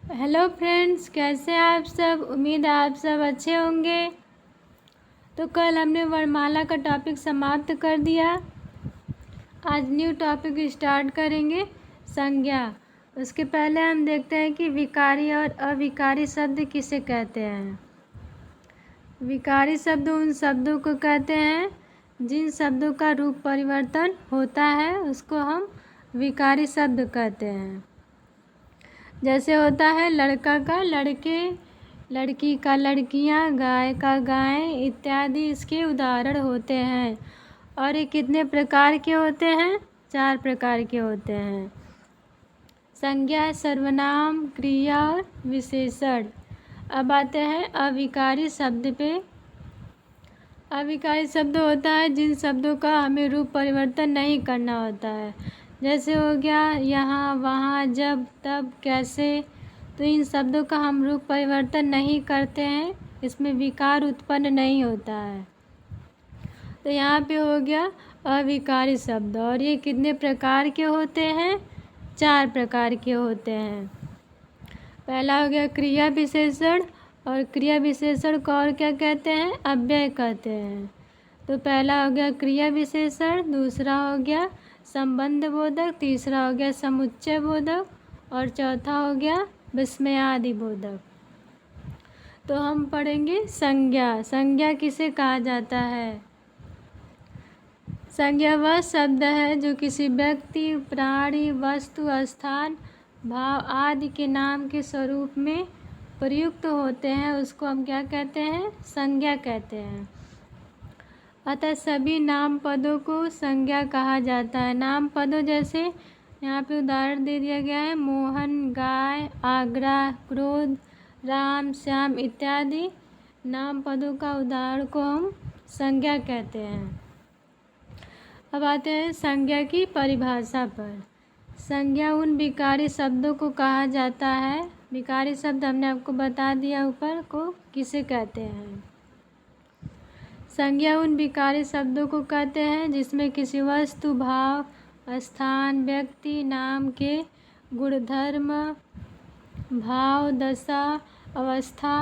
Hello friends, कैसे हैं आप सब। उम्मीद है आप सब अच्छे होंगे। तो कल हमने वर्णमाला का टॉपिक समाप्त कर दिया। आज न्यू टॉपिक स्टार्ट करेंगे, संज्ञा। उसके पहले हम देखते हैं कि विकारी और अविकारी शब्द किसे कहते हैं। विकारी शब्द उन शब्दों को कहते हैं जिन शब्दों का रूप परिवर्तन होता है, उसको हम विकारी शब्द कहते हैं। जैसे होता है लड़का का लड़के, लड़की का लड़कियां, गाय का गाय इत्यादि इसके उदाहरण होते हैं। और ये कितने प्रकार के होते हैं? 4 प्रकार के होते हैं। संज्ञा, सर्वनाम, क्रिया और विशेषण। अब आते हैं अविकारी शब्द पे। अविकारी शब्द होता है जिन शब्दों का हमें रूप परिवर्तन नहीं करना होता है। जैसे हो गया यहाँ, वहाँ, जब, तब, कैसे। तो इन शब्दों का हम रूप परिवर्तन नहीं करते हैं, इसमें विकार उत्पन्न नहीं होता है। तो यहाँ पे हो गया अविकारी शब्द। और ये कितने प्रकार के होते हैं? 4 प्रकार के होते हैं। पहला हो गया क्रिया विशेषण। और क्रिया विशेषण को और क्या कहते हैं? अव्यय कहते हैं। तो पहला हो गया क्रिया विशेषण, दूसरा हो गया संबंध बोधक, तीसरा हो गया समुच्चय बोधक और चौथा हो गया विस्मयादि बोधक। तो हम पढ़ेंगे संज्ञा। संज्ञा किसे कहा जाता है? संज्ञा वह शब्द है जो किसी व्यक्ति, प्राणी, वस्तु, स्थान, भाव आदि के नाम के स्वरूप में प्रयुक्त होते हैं, उसको हम क्या कहते हैं? संज्ञा कहते हैं। अतः सभी नाम पदों को संज्ञा कहा जाता है। नाम पदों जैसे यहाँ पे उदाहरण दे दिया गया है, मोहन, गाय, आगरा, क्रोध, राम, श्याम इत्यादि नाम पदों का उदाहरण को हम संज्ञा कहते हैं। अब आते हैं संज्ञा की परिभाषा पर। संज्ञा उन विकारी शब्दों को कहा जाता है। विकारी शब्द हमने आपको बता दिया ऊपर को किसे कहते हैं। संज्ञा उन विकारी शब्दों को कहते हैं जिसमें किसी वस्तु, भाव, स्थान, व्यक्ति, नाम के गुणधर्म, भाव, दशा, अवस्था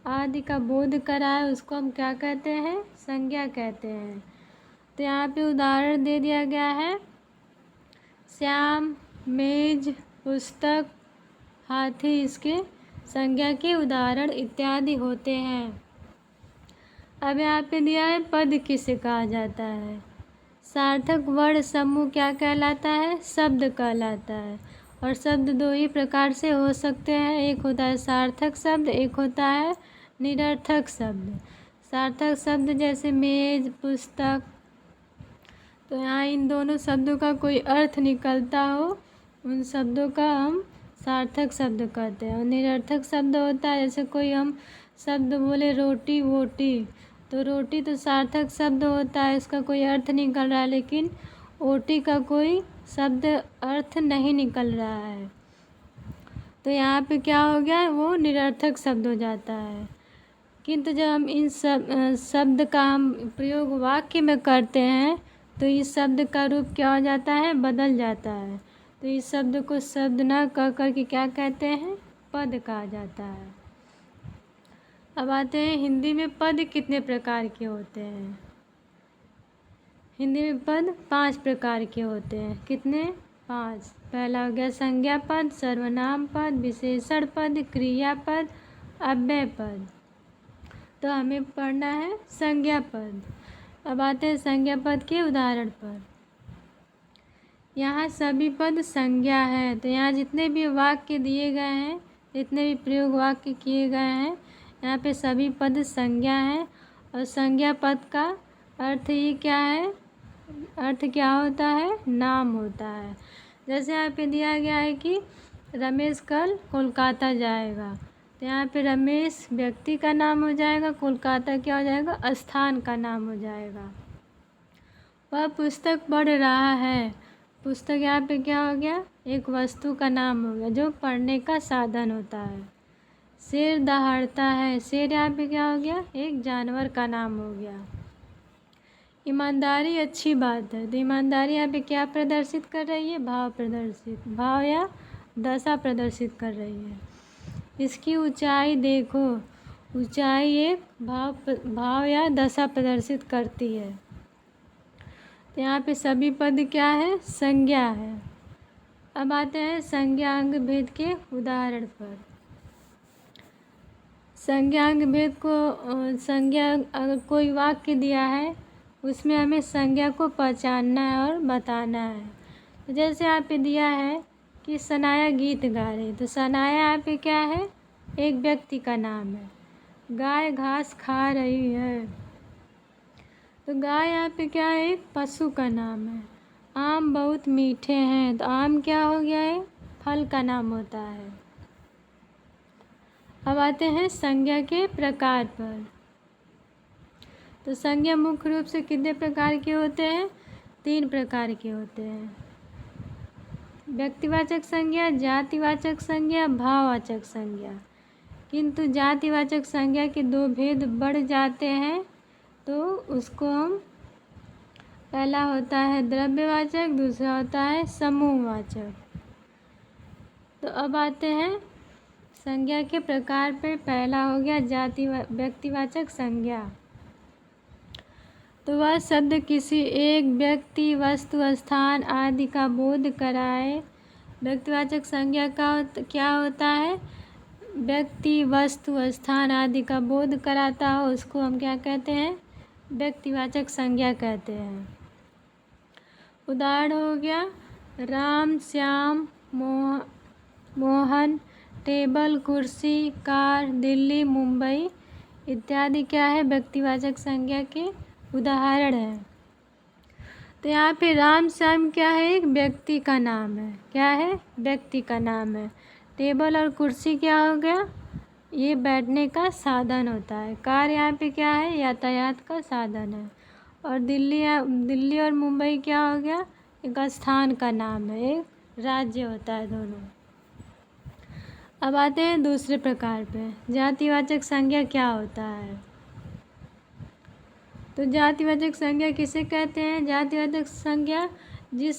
आदि का बोध कराए, उसको हम क्या कहते हैं? संज्ञा कहते हैं। तो यहाँ पे उदाहरण दे दिया गया है, श्याम, मेज, पुस्तक, हाथी इसके संज्ञा के उदाहरण इत्यादि होते हैं। अब यहाँ पे दिया है पद किसे कहा जाता है। सार्थक वर्ण समूह क्या कहलाता है? शब्द कहलाता है। और शब्द 2 ही प्रकार से हो सकते हैं, एक होता है सार्थक शब्द, एक होता है निरर्थक शब्द। सार्थक शब्द जैसे मेज, पुस्तक, तो यहाँ इन दोनों शब्दों का कोई अर्थ निकलता हो, उन शब्दों का हम सार्थक शब्द कहते हैं। और निरर्थक शब्द होता है जैसे कोई हम शब्द बोले रोटी, वोटी, तो रोटी तो सार्थक शब्द होता है, इसका कोई अर्थ निकल रहा है, लेकिन ओटी का कोई शब्द अर्थ नहीं निकल रहा है, तो यहाँ पे क्या हो गया? वो निरर्थक शब्द हो जाता है। किंतु जब हम इन शब्द का हम प्रयोग वाक्य में करते हैं तो इस शब्द का रूप क्या हो जाता है? बदल जाता है। तो इस शब्द को शब्द न कह कर के क्या कहते हैं? पद कहा जाता है। अब आते हैं हिंदी में पद कितने प्रकार के होते हैं। हिंदी में पद 5 प्रकार के होते हैं। कितने? 5। पहला हो गया संज्ञा पद, सर्वनाम पद, विशेषण पद, क्रिया पद, अव्यय पद। तो हमें पढ़ना है संज्ञा पद। अब आते हैं संज्ञा पद के उदाहरण पर। यहाँ सभी पद संज्ञा है, तो यहाँ जितने भी वाक्य दिए गए हैं, जितने भी प्रयोग वाक्य किए गए हैं, यहाँ पे सभी पद संज्ञा हैं। और संज्ञा पद का अर्थ ही क्या है? अर्थ क्या होता है? नाम होता है। जैसे यहाँ पे दिया गया है कि रमेश कल कोलकाता जाएगा, तो यहाँ पे रमेश व्यक्ति का नाम हो जाएगा, कोलकाता क्या हो जाएगा? स्थान का नाम हो जाएगा। वह पुस्तक पढ़ रहा है, पुस्तक यहाँ पे क्या हो गया? एक वस्तु का नाम हो गया जो पढ़ने का साधन होता है। शेर दहाड़ता है, शेर यहाँ पे क्या हो गया? एक जानवर का नाम हो गया। ईमानदारी अच्छी बात है, तो ईमानदारी यहाँ पे क्या प्रदर्शित कर रही है? भाव प्रदर्शित, भाव या दशा प्रदर्शित कर रही है। इसकी ऊंचाई देखो। ऊंचाई एक भाव या दशा प्रदर्शित करती है। तो यहाँ पे सभी पद क्या है? संज्ञा है। अब आते हैं संज्ञा अंग भेद के उदाहरण पर। संज्ञा अंग भेद को संज्ञा अगर कोई वाक्य दिया है उसमें हमें संज्ञा को पहचानना है और बताना है। तो जैसे यहाँ पे दिया है कि सनाया गीत गा रही, तो सनाया यहाँ पे क्या है? एक व्यक्ति का नाम है। गाय घास खा रही है, तो गाय यहाँ पे क्या है? एक पशु का नाम है। आम बहुत मीठे हैं, तो आम क्या हो गया है? फल का नाम होता है। अब आते हैं संज्ञा के प्रकार पर। तो संज्ञा मुख्य रूप से कितने प्रकार के होते हैं? 3 प्रकार के होते हैं। व्यक्तिवाचक संज्ञा, जातिवाचक संज्ञा, भाववाचक संज्ञा। किंतु जातिवाचक संज्ञा के 2 भेद बढ़ जाते हैं, तो उसको हम पहला होता है द्रव्यवाचक, दूसरा होता है समूहवाचक। तो अब आते हैं संज्ञा के प्रकार पर। पहला हो गया व्यक्तिवाचक संज्ञा। तो वह शब्द किसी एक व्यक्ति, वस्तु, स्थान आदि का बोध कराए। व्यक्तिवाचक संज्ञा का क्या होता है? व्यक्ति, वस्तु, स्थान आदि का बोध कराता हो, उसको हम क्या कहते हैं? व्यक्तिवाचक संज्ञा कहते हैं। उदाहरण हो गया राम, श्याम, मोहन, टेबल, कुर्सी, कार, दिल्ली, मुंबई इत्यादि क्या है? व्यक्तिवाचक संज्ञा के उदाहरण है। तो यहाँ पे राम श्याम क्या है? एक व्यक्ति का नाम है। क्या है? व्यक्ति का नाम है। टेबल और कुर्सी क्या हो गया? ये बैठने का साधन होता है। कार यहाँ पे क्या है? यातायात का साधन है। और दिल्ली और मुंबई क्या हो गया? एक स्थान का नाम है, एक राज्य होता है दोनों। अब आते हैं दूसरे प्रकार पे। जातिवाचक संज्ञा क्या होता है? तो जातिवाचक संज्ञा किसे कहते हैं? जातिवाचक संज्ञा जिस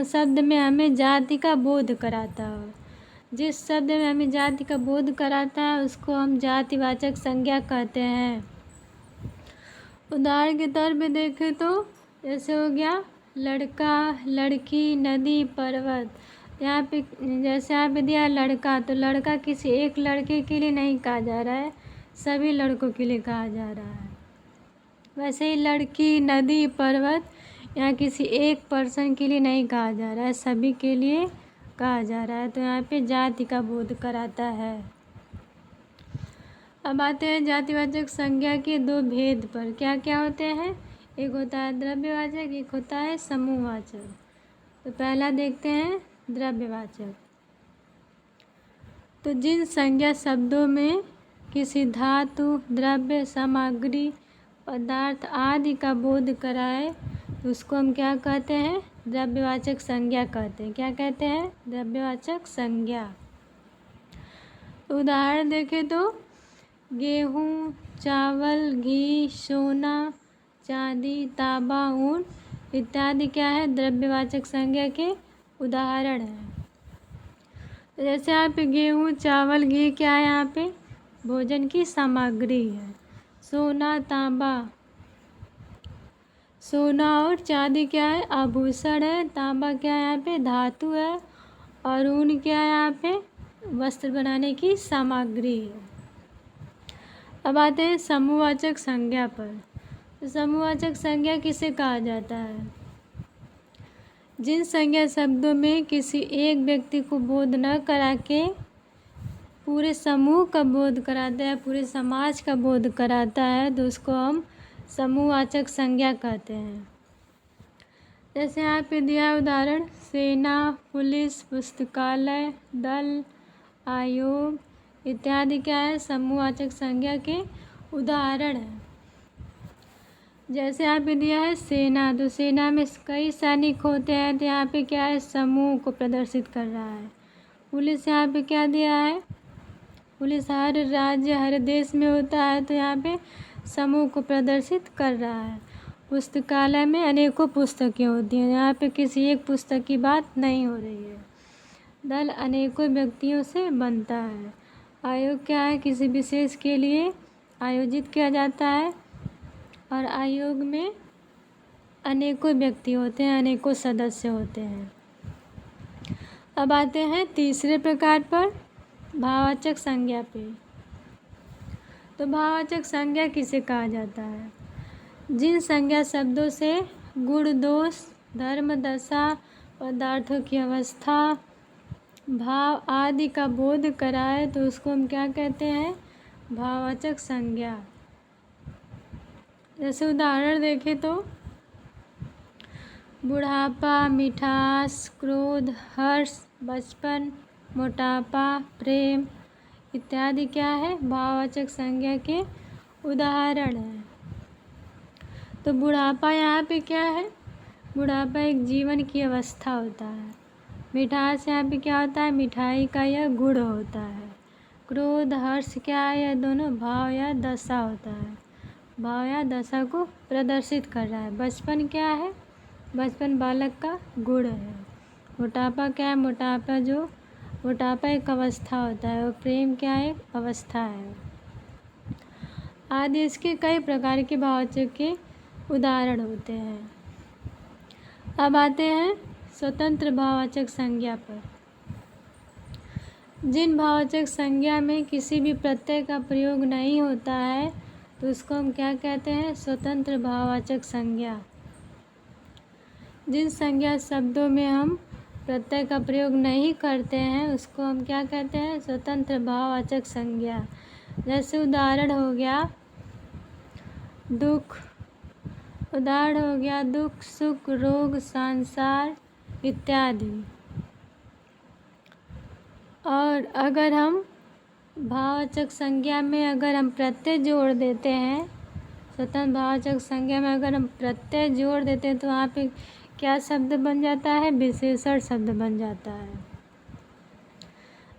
शब्द में हमें जाति का बोध कराता हो। जिस शब्द में हमें जाति का बोध कराता है उसको हम जातिवाचक संज्ञा कहते हैं। उदाहरण के तौर पे देखें तो जैसे हो गया लड़का, लड़की, नदी, पर्वत। यहाँ पे जैसे यहाँ पे दिया लड़का, तो लड़का किसी एक लड़के के लिए नहीं कहा जा रहा है, सभी लड़कों के लिए कहा जा रहा है। वैसे ही लड़की, नदी, पर्वत यहाँ किसी एक पर्सन के लिए नहीं कहा जा रहा है, सभी के लिए कहा जा रहा है। तो यहाँ पे जाति का बोध कराता है। अब आते हैं जातिवाचक संज्ञा के 2 भेद पर। क्या क्या होते हैं? एक होता है द्रव्यवाचक, एक होता है समूहवाचक। तो पहला देखते हैं द्रव्यवाचक। तो जिन संज्ञा शब्दों में किसी धातु, द्रव्य, सामग्री, पदार्थ आदि का बोध कराए तो उसको हम क्या कहते हैं? द्रव्यवाचक संज्ञा कहते हैं। क्या कहते हैं? द्रव्यवाचक संज्ञा। उदाहरण देखें तो गेहूँ, चावल, घी, सोना, चांदी, तांबा, ऊन इत्यादि क्या है? द्रव्यवाचक संज्ञा के उदाहरण हैं। तो जैसे यहाँ पे गेहूँ, चावल, घी क्या है? यहाँ पे भोजन की सामग्री है। सोना, तांबा, सोना और चांदी क्या है? आभूषण है। तांबा क्या है? यहाँ पे धातु है। और ऊन क्या है? यहाँ पे वस्त्र बनाने की सामग्री है। अब आते हैं समूहवाचक संज्ञा पर। तो समूहवाचक संज्ञा किसे कहा जाता है? जिन संज्ञा शब्दों में किसी एक व्यक्ति को बोध न करा के पूरे समूह का बोध कराता है, पूरे समाज का बोध कराता है, तो उसको हम समूहवाचक संज्ञा कहते हैं। जैसे यहाँ पे दिया उदाहरण सेना, पुलिस, पुस्तकालय, दल, आयोग इत्यादि क्या है? समूहवाचक संज्ञा के उदाहरण हैं। जैसे यहाँ पे दिया है सेना, तो सेना में कई सैनिक होते हैं, तो यहाँ पे क्या है? समूह को प्रदर्शित कर रहा है। पुलिस यहाँ पे क्या दिया है? पुलिस हर राज्य, हर देश में होता है, तो यहाँ पे समूह को प्रदर्शित कर रहा है। पुस्तकालय में अनेकों पुस्तकें होती हैं, यहाँ पे किसी एक पुस्तक की बात नहीं हो रही है। दल अनेकों व्यक्तियों से बनता है। आयोग क्या है? किसी विशेष के लिए आयोजित किया जाता है और आयोग में अनेकों व्यक्ति होते हैं, अनेकों सदस्य होते हैं। अब आते हैं तीसरे प्रकार पर, भाववाचक संज्ञा पे। तो भाववाचक संज्ञा किसे कहा जाता है? जिन संज्ञा शब्दों से गुण, दोष, धर्म, दशा, पदार्थों की अवस्था, भाव आदि का बोध कराए तो उसको हम क्या कहते हैं? भाववाचक संज्ञा। जैसे उदाहरण देखें तो बुढ़ापा, मिठास, क्रोध, हर्ष, बचपन, मोटापा, प्रेम इत्यादि क्या है? भाववाचक संज्ञा के उदाहरण हैं। तो बुढ़ापा यहाँ पे क्या है? बुढ़ापा एक जीवन की अवस्था होता है। मिठास यहाँ पे क्या होता है? मिठाई का यह गुण होता है। क्रोध, हर्ष क्या है? यह दोनों भाव या दशा होता है, भाव या दशा को प्रदर्शित कर रहा है। बचपन क्या है? बचपन बालक का गुण है। मोटापा क्या है? मोटापा एक अवस्था होता है और प्रेम क्या है? एक अवस्था है। आदि इसके कई प्रकार के भाववाचक के उदाहरण होते हैं। अब आते हैं स्वतंत्र भाववाचक संज्ञा पर। जिन भाववाचक संज्ञा में किसी भी प्रत्यय का प्रयोग नहीं होता है तो उसको हम क्या कहते हैं? स्वतंत्र भाववाचक संज्ञा। जिन संज्ञा शब्दों में हम प्रत्यय का प्रयोग नहीं करते हैं उसको हम क्या कहते हैं? स्वतंत्र भाववाचक संज्ञा। जैसे उदाहरण हो गया दुख, सुख, रोग, संसार इत्यादि। और अगर हम भाववाचक संज्ञा में अगर हम प्रत्यय जोड़ देते हैं, स्वतंत्र भाववाचक संज्ञा में अगर हम प्रत्यय जोड़ देते हैं तो वहाँ पे क्या शब्द बन जाता है? विशेषण शब्द बन जाता है।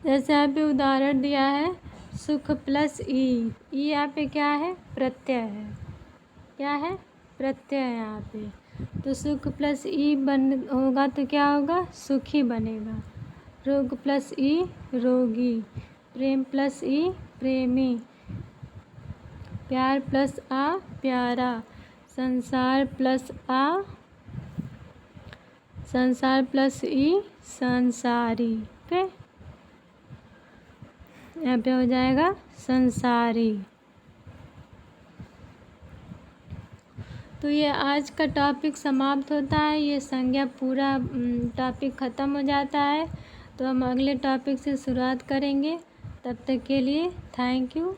जैसे यहाँ पे उदाहरण दिया है सुख प्लस ई। ई यहाँ पे क्या है? प्रत्यय है। क्या है? प्रत्यय है यहाँ पे। तो सुख प्लस ई होगा तो क्या होगा? सुखी बनेगा। रोग प्लस ई रोगी, प्रेम प्लस ई प्रेमी, प्यार प्लस आ प्यारा, संसार प्लस ई संसारी। ओके, यहाँ पे हो जाएगा संसारी। तो ये आज का टॉपिक समाप्त होता है। ये संज्ञा पूरा टॉपिक ख़त्म हो जाता है। तो हम अगले टॉपिक से शुरुआत करेंगे। तब तक के लिए थैंक यू।